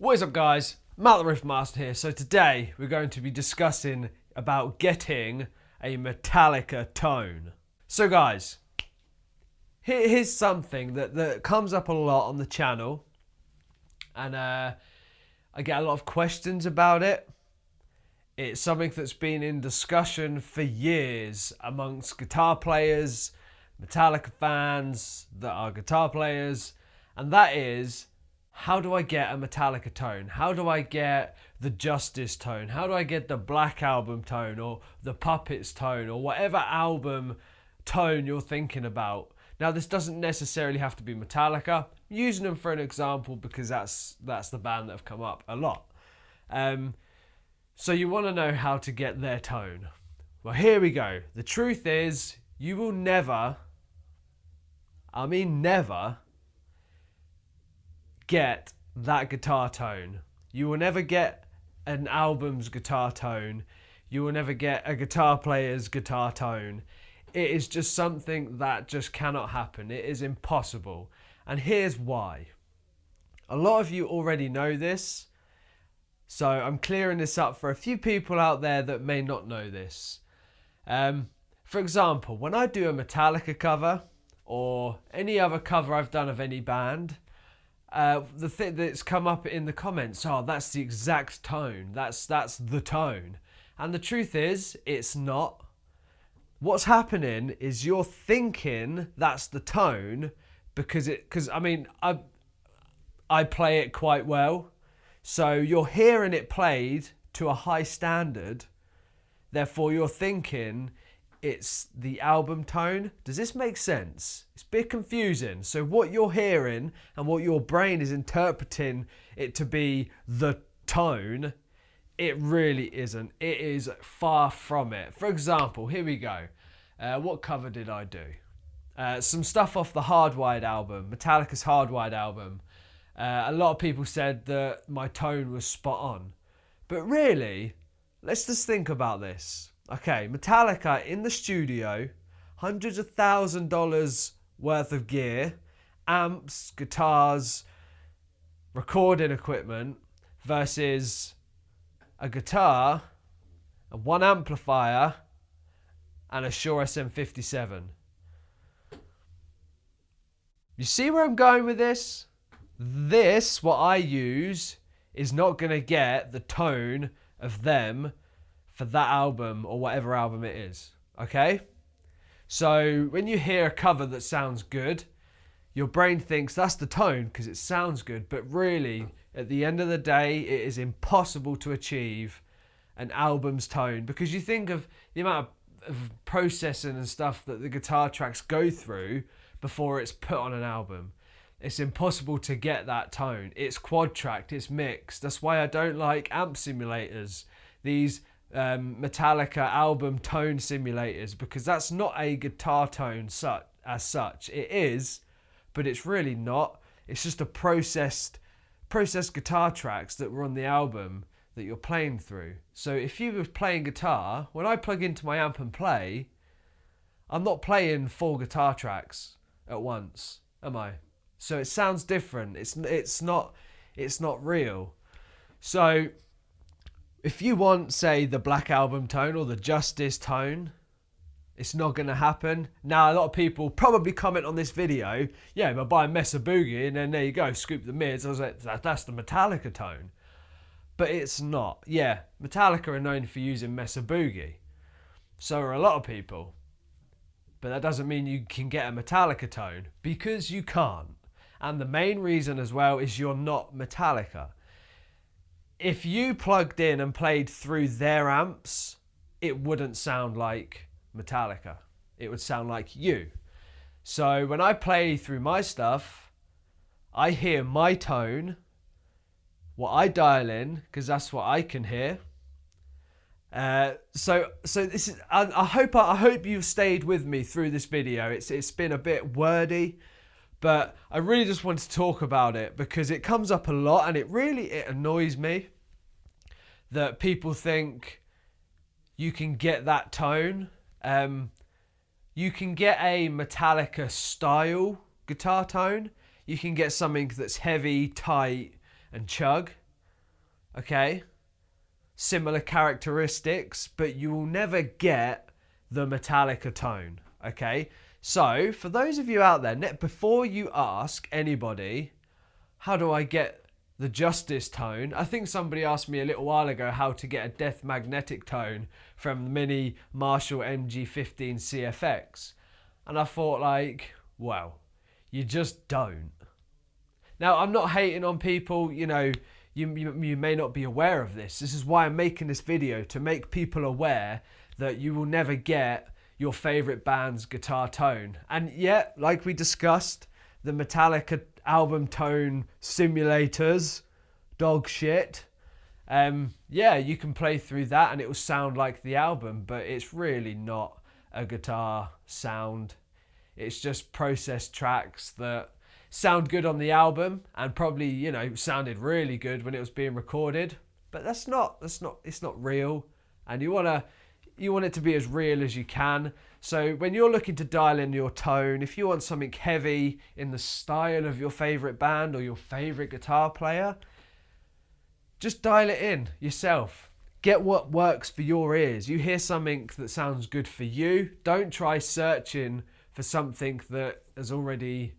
What is up, guys? Mattriffmaster here. So today we're going to be discussing about getting a Metallica tone. So guys, here's something that comes up a lot on the channel, and I get a lot of questions about it. It's something that's been in discussion for years amongst guitar players, Metallica fans that are guitar players, and that is, how do I get a Metallica tone? How do I get the Justice tone? How do I get the Black Album tone or the Puppets tone or whatever album tone you're thinking about? Now, this doesn't necessarily have to be Metallica. I'm using them for an example because that's the band that have come up a lot. So you want to know how to get their tone. Well, here we go. The truth is, you will never, never, get that guitar tone. You will never get an album's guitar tone. You will never get a guitar player's guitar tone. It is just something that just cannot happen. It is impossible. And here's why. A lot of you already know this, so I'm clearing this up for a few people out there that may not know this. For example, when I do a Metallica cover or any other cover I've done of any band, the thing that's come up in the comments, oh, that's the exact tone, that's the tone. And the truth is, it's not. What's happening is you're thinking that's the tone because I play it quite well. So you're hearing it played to a high standard, therefore you're thinking it's the album tone. Does this make sense? It's a bit confusing. So what you're hearing and what your brain is interpreting it to be the tone, it really isn't. It is far from it. For example, here we go. What cover did I do? Some stuff off the Hardwired album, Metallica's Hardwired album. A lot of people said that my tone was spot on. But really, let's just think about this. Okay, Metallica in the studio, hundreds of $1,000s worth of gear, amps, guitars, recording equipment, versus a guitar, and one amplifier, and a Shure SM57. You see where I'm going with this? This, what I use, is not going to get the tone of them for that album or whatever album it is, okay? So when you hear a cover that sounds good, your brain thinks that's the tone because it sounds good, but really, at the end of the day, it is impossible to achieve an album's tone because you think of the amount of processing and stuff that the guitar tracks go through before it's put on an album. It's impossible to get that tone. It's quad tracked, it's mixed. That's why I don't like amp simulators. These Metallica album tone simulators, because that's not a guitar tone as such. It is, but it's really not. It's just a processed guitar tracks that were on the album that you're playing through. So if you were playing guitar, when I plug into my amp and play, I'm not playing 4 guitar tracks at once, am I? So it sounds different. It's not real. So if you want, say, the Black Album tone or the Justice tone, it's not going to happen. Now, a lot of people probably comment on this video, yeah, but buy a Mesa Boogie and then there you go, scoop the mids. I was like, that's the Metallica tone. But it's not. Yeah, Metallica are known for using Mesa Boogie. So are a lot of people. But that doesn't mean you can get a Metallica tone, because you can't. And the main reason as well is you're not Metallica. If you plugged in and played through their amps, it wouldn't sound like Metallica. It would sound like you. So when I play through my stuff, I hear my tone, what I dial in, because that's what I can hear. So this is. I hope you've stayed with me through this video. It's been a bit wordy, but I really just wanted to talk about it because it comes up a lot and it annoys me that people think you can get that tone. You can get a Metallica style guitar tone. You can get something that's heavy, tight and chug. okay? Similar characteristics, but you will never get the Metallica tone, okay? So, for those of you out there, before you ask anybody, how do I get the Justice tone? I think somebody asked me a little while ago how to get a Death Magnetic tone from the Mini Marshall MG15 CFX. And I thought, like, well, you just don't. Now, I'm not hating on people, you know, you may not be aware of this. This is why I'm making this video, to make people aware that you will never get your favourite band's guitar tone. And yet, like we discussed, the Metallica album tone simulators, dog shit. Yeah, you can play through that and it will sound like the album, but it's really not a guitar sound. It's just processed tracks that sound good on the album and probably, you know, sounded really good when it was being recorded, but it's not real. And you want it to be as real as you can. So when you're looking to dial in your tone, if you want something heavy in the style of your favorite band or your favorite guitar player, just dial it in yourself. Get what works for your ears. You hear something that sounds good for you. Don't try searching for something that has already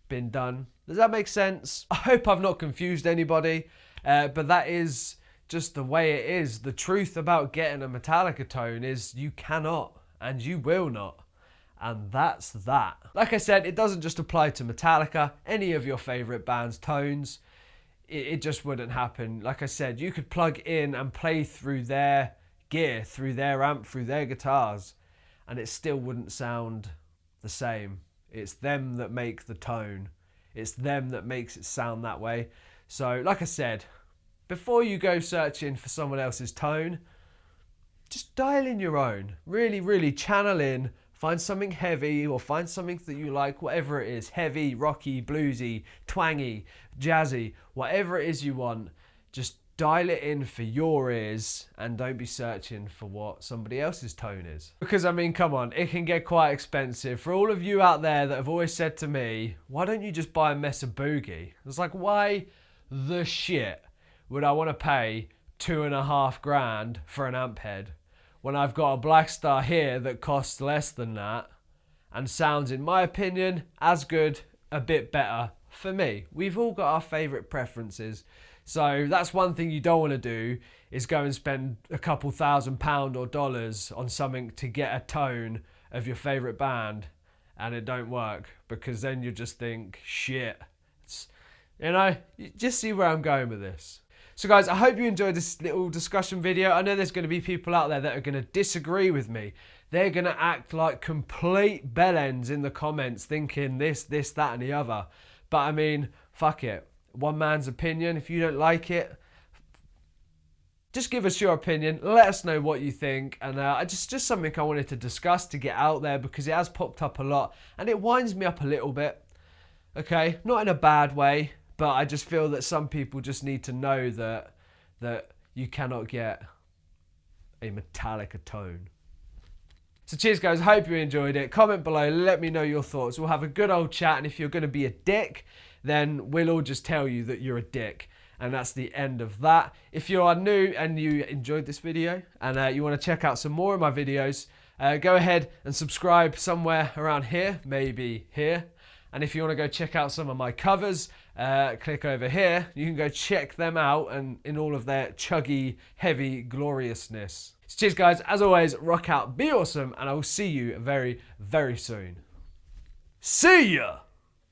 been done. Does that make sense? I hope I've not confused anybody, but that is just the way it is. The truth about getting a Metallica tone is you cannot and you will not. And that's that. Like I said, it doesn't just apply to Metallica, any of your favorite band's tones. It just wouldn't happen. Like I said, you could plug in and play through their gear, through their amp, through their guitars, and it still wouldn't sound the same. It's them that make the tone. It's them that makes it sound that way. So, like I said, before you go searching for someone else's tone, just dial in your own. Really, really channel in. Find something heavy or find something that you like, whatever it is. Heavy, rocky, bluesy, twangy, jazzy, whatever it is you want. Just dial it in for your ears and don't be searching for what somebody else's tone is. Because, I mean, come on, it can get quite expensive. For all of you out there that have always said to me, why don't you just buy a Mesa Boogie? It's like, why the shit would I want to pay $2,500 for an amp head when I've got a Black Star here that costs less than that and sounds, in my opinion, as good, a bit better for me? We've all got our favourite preferences. So that's one thing you don't want to do, is go and spend a couple £1,000 or dollars on something to get a tone of your favourite band and it don't work, because then you just think, shit. You know, you just see where I'm going with this. So guys, I hope you enjoyed this little discussion video. I know there's going to be people out there that are going to disagree with me. They're going to act like complete bellends in the comments thinking this, that and the other. But I mean, fuck it. One man's opinion. If you don't like it, just give us your opinion. Let us know what you think. And just something I wanted to discuss, to get out there, because it has popped up a lot and it winds me up a little bit. Okay, not in a bad way, but I just feel that some people just need to know that you cannot get a Metallica tone. So cheers guys, hope you enjoyed it. Comment below, let me know your thoughts. We'll have a good old chat, and if you're going to be a dick, then we'll all just tell you that you're a dick. And that's the end of that. If you are new and you enjoyed this video and you want to check out some more of my videos, go ahead and subscribe somewhere around here, maybe here. And if you want to go check out some of my covers, click over here. You can go check them out and in all of their chuggy, heavy gloriousness. So cheers guys, as always, rock out, be awesome, and I will see you very, very soon. See ya!